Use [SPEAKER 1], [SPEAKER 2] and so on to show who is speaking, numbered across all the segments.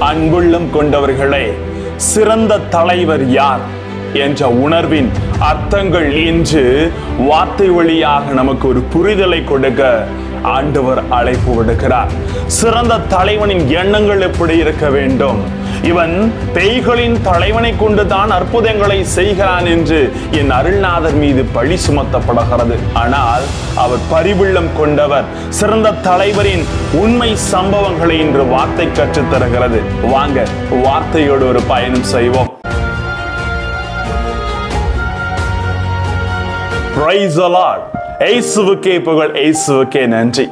[SPEAKER 1] அன்புள்ளம் கொண்டவர்களே, சிறந்த தலைவர் யார் என்ற உணர்வின் அர்த்தங்கள் இன்று வார்த்தை வழியாக நமக்கு ஒரு புரிதலை கொடுக்க ஆண்டவர் அழைப்பு விடுக்கிறார். சிறந்த தலைவனின் எண்ணங்கள் எப்படி இருக்க வேண்டும்? இவன் பேய்களின் தலைவனை கொண்டுதான் அற்புதங்களை செய்கிறான் என்று என் அருள்நாதர் மீது பழி சுமத்தப்படுகிறது. ஆனால் அவர் பரிவுள்ளம் கொண்டவர். சிறந்த தலைவரின் உண்மை சம்பவங்களை இன்று வார்த்தை கற்றுத் தருகிறது. வாங்க வார்த்தையோடு ஒரு பயணம் செய்வோம். Praise the Lord. இயேசுவுக்கே புகழ், இயேசுவுக்கே நன்றி.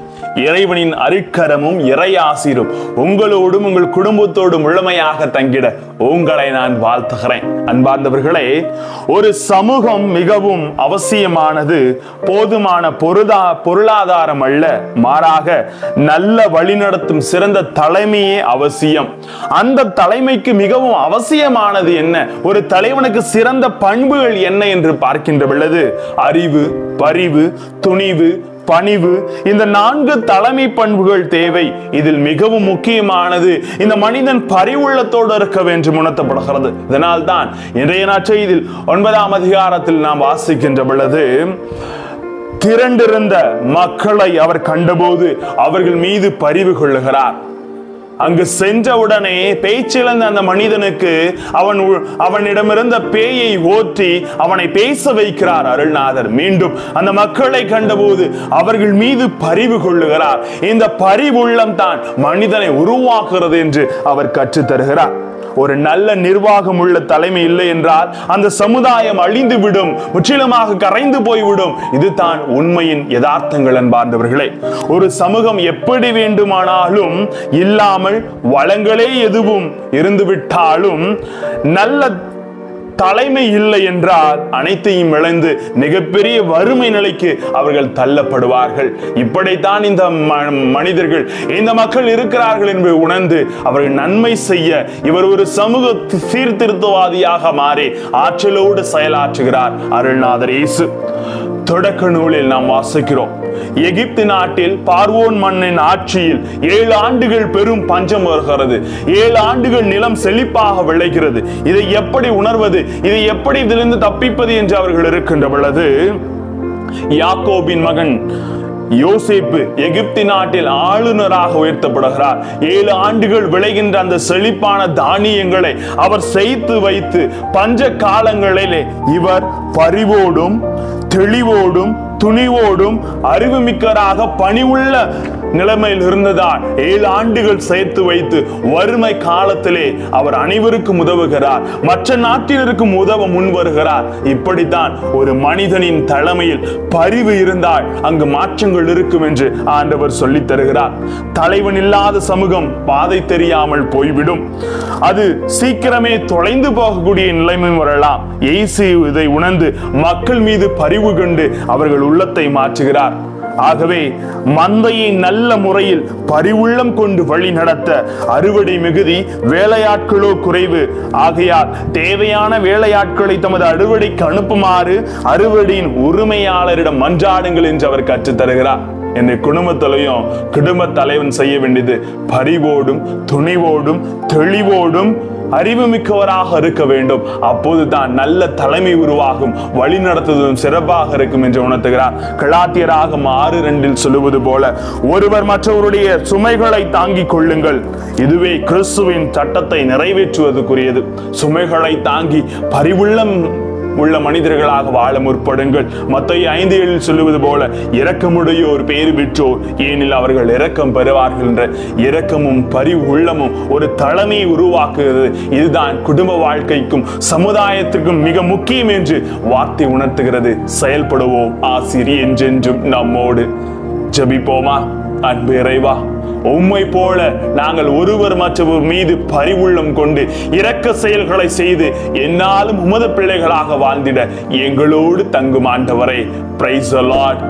[SPEAKER 1] இறைவனின் அருட்கரமும் இறையாசீரும் உங்களோடும் உங்கள் குடும்பத்தோடும் முழுமையாக தங்கிட உங்களை நான் வாழ்த்துகிறேன். அன்பார்ந்தவர்களே, ஒரு சமூகம் மிகவும் அவசியமானது போதுமான பொருளாதாரம் அல்ல, மாறாக நல்ல வழிநடத்தும் சிறந்த தலைமையே அவசியம். அந்த தலைமைக்கு மிகவும் அவசியமானது என்ன? ஒரு தலைவனுக்கு சிறந்த பண்புகள் என்ன என்று பார்க்கின்ற பொழுது அறிவு, பரிவு, துணிவு, பணிவு, இந்த 4 தலைமை பண்புகள் தேவை. இதில் மிகவும் முக்கியமானது இந்த மனிதன் பரிவுள்ளத்தோடு இருக்க வேண்டும் உணர்த்தப்படுகிறது. இதனால் தான் இன்றைய நற்செய்தியில் 9ஆம் அதிகாரத்தில் நாம் வாசிக்கின்ற பொழுது, திரண்டிருந்த மக்களை அவர் கண்டபோது அவர்கள் மீது பரிவு கொள்ளுகிறார். அங்கு சென்றவுடனே பேச்சிழந்த அந்த மனிதனுக்கு அவனிடமிருந்த பேயை ஓற்றி அவனை பேச வைக்கிறார் அருள்நாதர். மீண்டும் அந்த மக்களை கண்டபோது அவர்கள் மீது பரிவு கொள்ளுகிறார். இந்த பரிவுள்ளம் தான் மனிதனை உருவாக்குகிறது என்று அவர் கற்றுத் தருகிறார். ஒரு நல்ல நிர்வாகம் உள்ள தலைமை இல்லை என்றால் அந்த சமுதாயம் அழிந்துவிடும், முற்றிலுமாக கரைந்து போய்விடும். இதுதான் உண்மையின் யதார்த்தங்கள். அன்பார்ந்தவர்களே, ஒரு சமூகம் எப்படி வேண்டுமானாலும் இல்லாமல் வளங்களே எதுவும் இருந்துவிட்டாலும் நல்ல தலைமை இல்லை என்றால் அனைத்தையும் இழந்து மிகப்பெரிய வறுமை நிலைக்கு அவர்கள் தள்ளப்படுவார்கள். இப்படித்தான் இந்த மனிதர்கள், இந்த மக்கள் இருக்கிறார்கள் என்பதை உணர்ந்து அவர்கள் நன்மை செய்ய இவர் ஒரு சமூக சீர்திருத்தவாதியாக மாறி ஆற்றலோடு செயலாற்றுகிறார் அருள்நாதர் இயேசு. தொடக்க நூலில் நாம் வாசிக்கிறோம், எகிப்து நாட்டில் பார்வோன் மன்னன் ஆட்சியில் 7 ஆண்டுகள் பெரும் பஞ்சம் வருகிறது. 7 ஆண்டுகள் நிலம் செழிப்பாக விளைகிறது. இதை எப்படி உணர்வது, இதை எப்படி இதிலிருந்து தப்பிப்பது என்று அவர்கள் இருக்கின்ற பொழுது, யாக்கோபின் மகன் யோசேப்பு எகிப்து நாட்டில் ஆளுநராக உயர்த்தப்படுகிறார். 7 ஆண்டுகள் விளைகின்ற அந்த செழிப்பான தானியங்களை அவர் சேர்த்து வைத்து பஞ்ச காலங்களிலே இவர் பரிவோடும் தெளிவோடும் துணிவோடும் அறிவுமிக்கராக பணிவுள்ள நிலைமையில் இருந்ததால் 7 ஆண்டுகள் சேர்த்து வைத்து வறுமை காலத்திலே அவர் அனைவருக்கும் உதவுகிறார், மற்ற நாட்டினருக்கும் உதவ முன் வருகிறார். இப்படித்தான் ஒரு மனிதனின் தலைமையில் பரிவு இருந்தால் அங்கு மாற்றங்கள் இருக்கும் என்று ஆண்டவர் சொல்லித் தருகிறார். தலைவன் இல்லாத சமூகம் பாதை தெரியாமல் போய்விடும். அது சீக்கிரமே தொலைந்து போகக்கூடிய நிலைமை வரலாம். இயேசு இதை உணர்ந்து மக்கள் மீது பரிவு கொண்டு அவர்கள் உள்ளத்தை மாற்றுகிறார். ஆகவே மந்தையை நல்ல முறையில் பரிவுள்ளம் கொண்டு வழி நடத்த அறுவடை மிகுதி, வேலையாட்களோ குறைவு. ஆகையால் தேவையான வேலையாட்களை தமது அறுவடைக்கு அனுப்புமாறு அறுவடையின் உரிமையாளரிடம் மன்றாடுங்கள் என்று அவர் கற்றுத் தருகிறார். என்னை குடும்பத்திலையும் குடும்ப தலைவன் செய்ய வேண்டியது பரிவோடும் துணிவோடும் தெளிவோடும் அறிவுமிக்கவராக இருக்க வேண்டும். அப்போதுதான் நல்ல தலைமை உருவாகும், வழி நடத்துவதும் சிறப்பாக இருக்கும் என்று உணர்த்துகிறார். கலாத்தியராகும் 6:2 சொல்லுவது போல, ஒருவர் மற்றவருடைய சுமைகளை தாங்கிக் கொள்ளுங்கள், இதுவே கிறிஸ்துவின் சட்டத்தை நிறைவேற்றுவதற்குரியது. சுமைகளை தாங்கி பரிவுள்ளம் உள்ள மனிதர்களாக வாழ முற்படுங்கள். மத்தேயு 5:7 சொல்லுவது போல, இரக்கமுடையோர் பேறு பெற்றோர், ஏனில் அவர்கள் இரக்கம் பெறுவார்கள் என்ற இரக்கமும் பரிவு உள்ளமும் ஒரு தலைமையை உருவாக்குகிறது. இதுதான் குடும்ப வாழ்க்கைக்கும் சமுதாயத்திற்கும் மிக முக்கியம் என்று வார்த்தை உணர்த்துகிறது. செயல்படுவோம். ஆசிரியர் என்றென்றும் நம்மோடு. ஜெபிப்போமா. அன்பு இறைவா, உம்மை போல நாங்கள் ஒருவர் மற்றவர் மீது பரிவுள்ளம் கொண்டு இரக்க செயல்களை செய்து என்னாலும் உமது பிள்ளைகளாக வாழ்ந்திட எங்களோடு தங்கும் ஆண்டவரே. Praise the Lord.